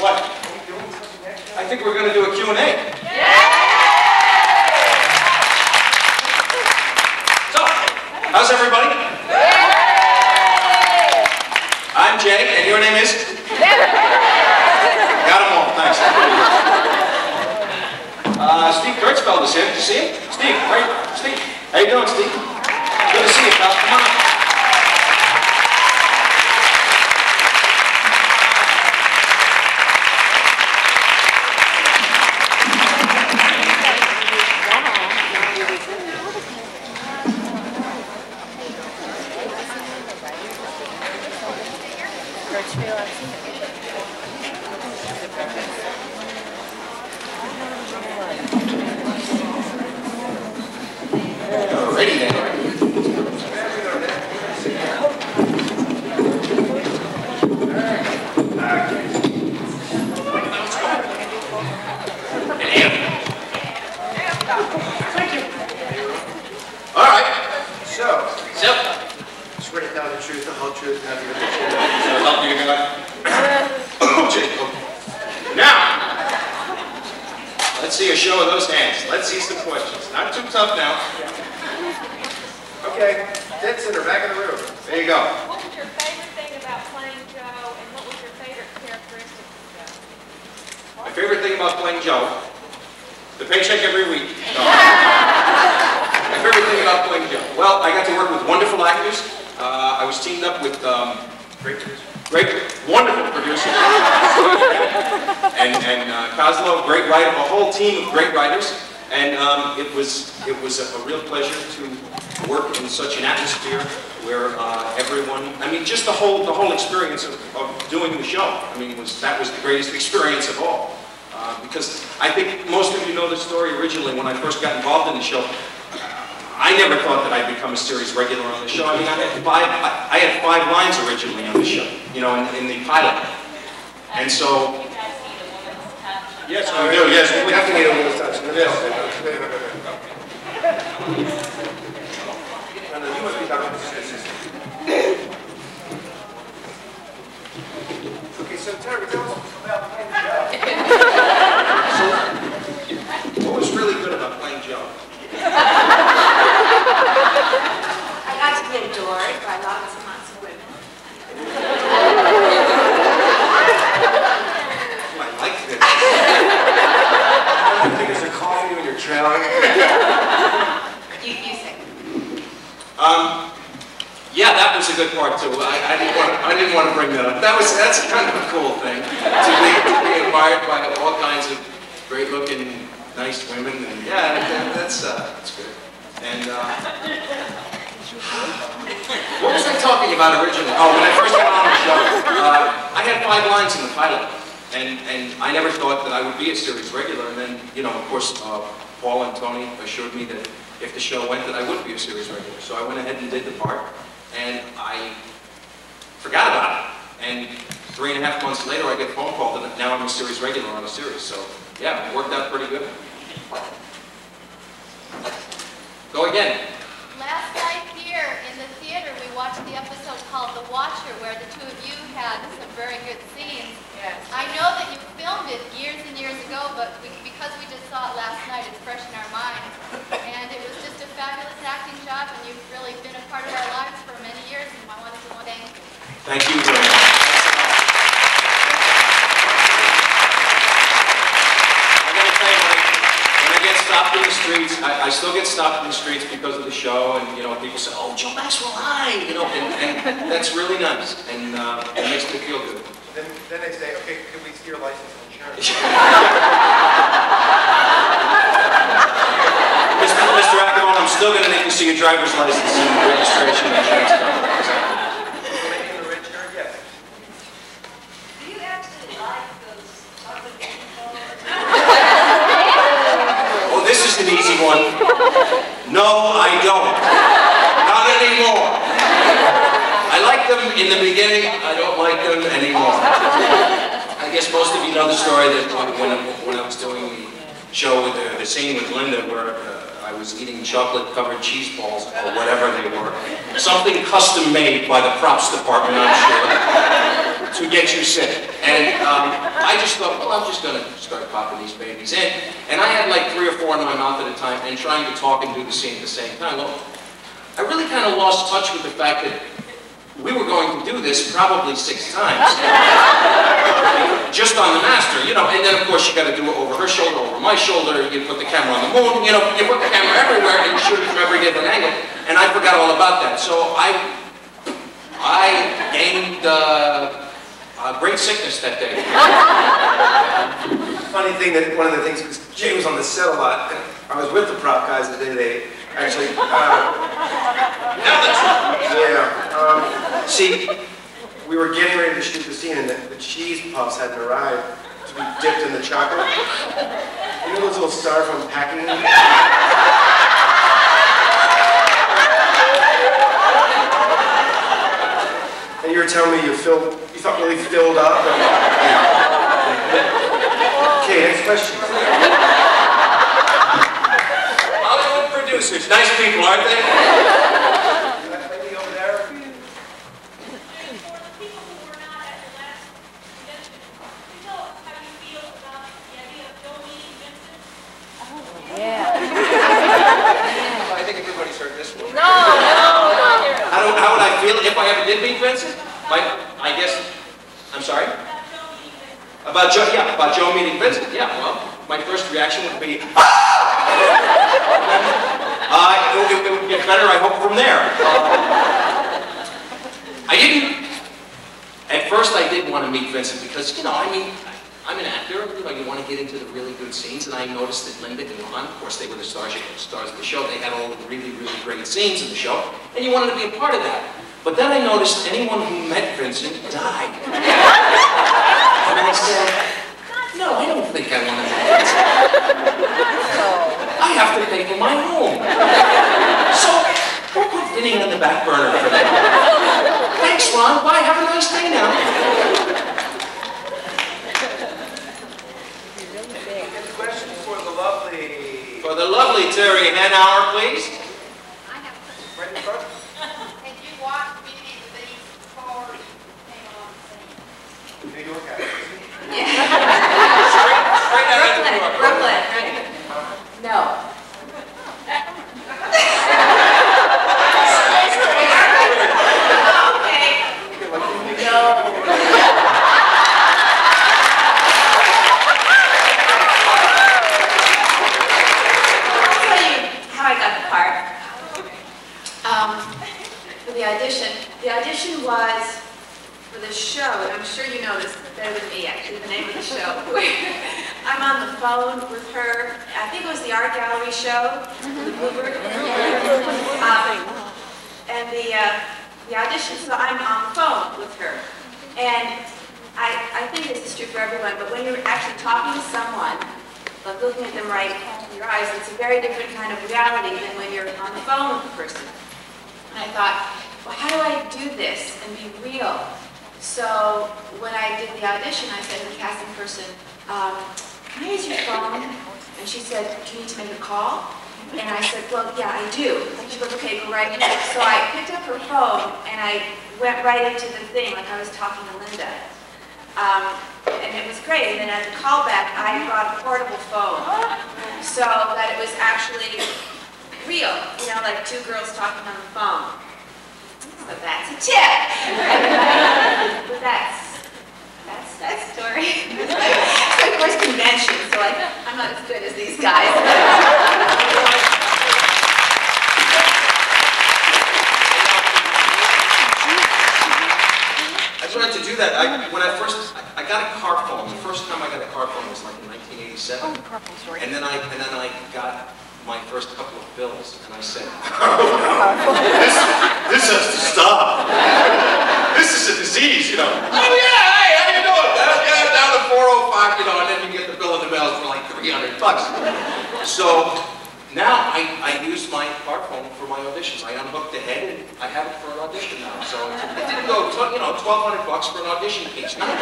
What? I think we're going to do a Q&A. So, how's everybody? I'm Jay, and your name is? Got them all, thanks. Steve Kurtzfeld is here. Did you see him? Steve, right? Steve. How you doing, Steve? Good to see you, pal. Come on. Alrighty then. Alright. So, swear to tell the truth, the whole truth, nothing but the truth. So help you God. Now, let's see a show of those hands. Let's see some questions. Not too tough now. Okay, dead center, back in the room. There you go. What was your favorite thing about playing Joe, and what was your favorite characteristic of Joe? My favorite thing about playing Joe, the paycheck every week. No. My favorite thing about playing Joe. Well, I got to work with wonderful actors. I was teamed up with wonderful producers. and Koslow, great writer, a whole team of great writers. And it was a real pleasure to work in such an atmosphere where everyone, I mean, just the whole experience of doing the show. I mean, that was the greatest experience of all. Because I think most of you know the story originally when I first got involved in the show. I never thought that I'd become a series regular on the show. I mean, I had 5 lines originally on the show, you know, in the pilot. And so, yes, we do. Yes, we definitely need a woman's touch. Yes. No, you must be talking about this. Okay, so Terry, tell us about playing Joe. So, what was really good about playing Joe? I got to be adored by lots and lots of women. I like this. I think it's a coffee when you're trailing. You say. Yeah, that was a good part too. I didn't want to bring that up. That's kind of a cool thing to be admired by all kinds of great-looking, nice women, and yeah, that's good. And what was I talking about originally? Oh, when I first got on the show, I had 5 lines in the pilot, and I never thought that I would be a series regular. And then, you know, of course, Paul and Tony assured me that if the show went, that I would be a series regular. So I went ahead and did the part, and I forgot about it. And 3.5 months later, I get a phone call that now I'm a series regular on a series. So yeah, it worked out pretty good. Go again. Last night here in the theater, we watched the episode called The Watcher, where the 2 of you had some very good scenes. Yes. I know that you filmed it years and years ago, but because we just saw it last night, it's fresh in our minds. And it was just a fabulous acting job, and you've really been a part of our lives for many years, and I wanted to thank you. Thank you very much. Stopped in the streets. I still get stopped in the streets because of the show, and you know, people say, "Oh, Joe Maxwell, hi!" You know, and that's really nice, and it makes me feel good. Then they say, "Okay, can we see your license and insurance?" Mr. Acovone, I'm still going to need to see your driver's license and registration and insurance card. Maybe in the red shirt, yes. Do you actually like those ugly people? This is an easy one. No, I don't. Not anymore. I liked them in the beginning. I don't like them anymore. I guess most of you know the story that when I was doing the show with the scene with Linda where I was eating chocolate-covered cheese balls or whatever they were. Something custom made by the props department, I'm sure. to get you sick. And I just thought, well, I'm just going to start popping these babies in. And I had like 3 or 4 in my mouth at a time and trying to talk and do the scene at the same time. Well, I really kind of lost touch with the fact that we were going to do this probably 6 times. Just on the master, you know, and then of course you got to do it over her shoulder, over my shoulder, you put the camera on the moon, you know, you put the camera everywhere and you shoot it from every different angle, and I forgot all about that. So I gained a great sickness that day. Funny thing that one of the things, because Jay was on the set a lot, and I was with the prop guys the day they actually, see, we were getting ready to shoot the scene and the cheese puffs hadn't arrived to be dipped in the chocolate. You know those little styrofoam packing? And you were telling me you thought really filled up. Okay, next question. Hollywood producers, nice people, aren't they? That lady over there. For the people who were not at the last convention, can you tell us how you feel about the idea of Joe meeting Vincent? I think everybody's heard this one. How would I feel if I ever did meet Vincent? I guess, I'm sorry? About Joe meeting Vincent. About Joe meeting Vincent, yeah, well, my first reaction would be, it would get better, I hope, from there. At first I did want to meet Vincent because, you know, I mean, I'm an actor, you know, you want to get into the really good scenes, and I noticed that Linda and Lon, of course, they were the stars of the show, they had all the really, really great scenes in the show, and you wanted to be a part of that. But then I noticed anyone who met Vincent died. And I said, no, I don't think I want to meet Vincent. I have to pay for my home. So, we'll put Vinny on the back burner for that. Thanks, Ron. Bye. Have a nice day now. Next question for the lovely... For the lovely Terri Hanauer, please. I have a question. Right in front. Did you watch any of these before you came on the scene? New York actor. Straight out of the door. Brooklyn, right? No. The audition was for the show, and I'm sure you know this better than me, actually, the name of the show, where I'm on the phone with her. I think it was the art gallery show, the Bluebird. And the audition, so I'm on the phone with her. And I think this is true for everyone, but when you're actually talking to someone, like looking at them right in your eyes, it's a very different kind of reality than when you're on the phone with the person. And I thought, well, how do I do this and be real? So when I did the audition, I said to the casting person, can I use your phone? And she said, do you need to make a call? And I said, well, yeah, I do. And she goes, okay, go right in. So I picked up her phone and I went right into the thing like I was talking to Linda. And it was great. And then at the callback, I brought a portable phone so that it was actually real, you know, like 2 girls talking on the phone. So that's a tip. But that's that story. So of course convention, so I'm not as good as these guys. I just wanted to do that. When I got a car phone. The first time I got a car phone was like in 1987. And then I got my first couple of bills, and I said, oh no, this has to stop. This is a disease, you know. Oh yeah, hey, how you doing? Yeah, down to 405, you know, and then you get the bill in the mail for like $300. So now I use my car phone for my auditions. I unhook the head, and I have it for an audition now. So it didn't go, you know, $1,200 for an audition each night.